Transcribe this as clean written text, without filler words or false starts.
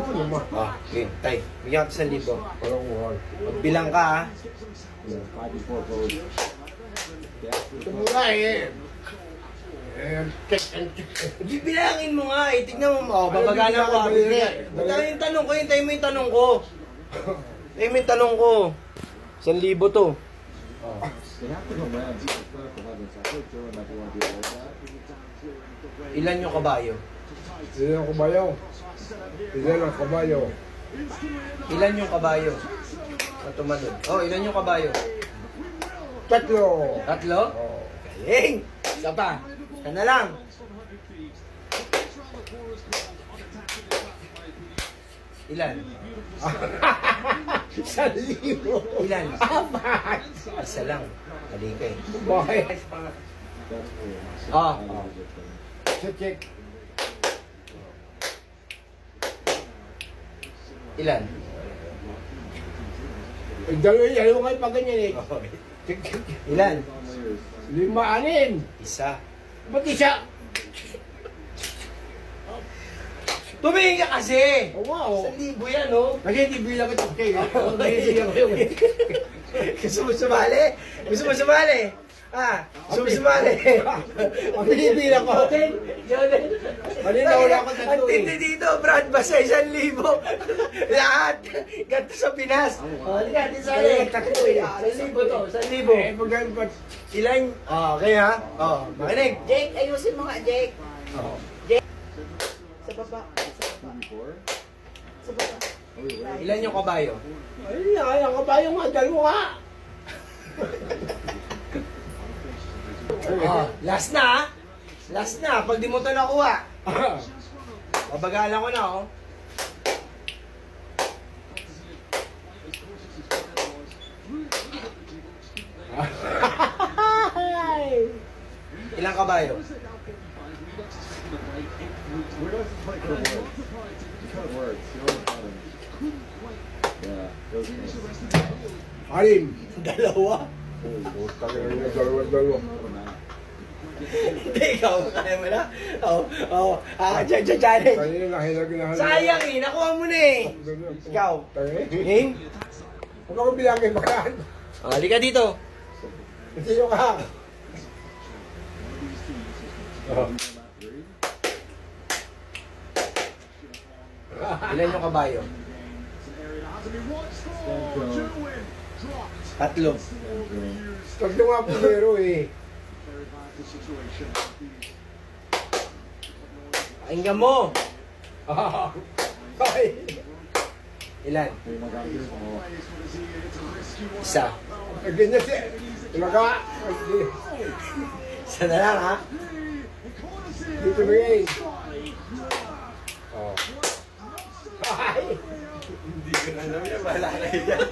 Ah, okay. Tay, bigyan ka 1,000. Walang uhal. Magbilang ka, ha? Ito mo nga eh. Check and check. Bibilangin mo nga, eh. Tignan mo. Oh, babagalan ko. Hindi. Ito yung tanong ko, hintayin mo yung tanong ko. Hintayin mo yung tanong ko. 1,000 to. Ilan yung kabayo? Ilan ang kabayo? Ilan ang kabayo? Ilan yung kabayo? Na tumalon. Oh, ilan yung kabayo? 3. 3? Oh. Galing! Isa pa. Isa na lang. Ilan? 1,000. Ilan? Apat. Isa lang. Halika eh. Bakit? Ah. Check. Ilan? Dalawa kayo pa ganyan eh. Check. Ilan? 5, 6. Isa. Ba't isa? Tumingin ka kasi! Oh, wow. 1,000 yan, oh. Kasi hindi bilang ito kayo. Hindi bilang kayo. Gusto mo sumali? Gusto mo sumali? Ah, gusto mo sumali? Ang binibilang ko. Kanina wala akong Ang tatlo eh. tindi dito, Brad, basta 1,000. Lahat. Ganito sa Pinas. Oh, halika, di sali. 1,000 to, 1,000. Eh, pagkaan pa. Ilan? Oh, okay ha? Oh, makinig. Jake, ayusin mo nga, Jake. Oh. Sa baba. Sa baba. Ilan yung kabayo? Ay, ang kabayo nga, dalawa. Oh, last na ha? Last na, pag di mo ito nakuha. Babagalan ko na, oh. Ilang kabayo? Alim. Dalawa. Dalawa. Hindi, ikaw. Kaya mo na? Oo. Challenge. Kanina nahilag. Sayang eh, nakuha mo na eh. Ikaw. Game? Huwag ako bilangin bakaan. Halika dito. Sino ka? Ilan yung kabayo? 3. Tatlo nga po pero eh. Pakinggan mo. Ay. Ilan? Isa. Ganyan siya. Talaga. Isa na lang ha? Dito bigay. Oh. Ay. Hindi ko na alam yan. Wala na yan.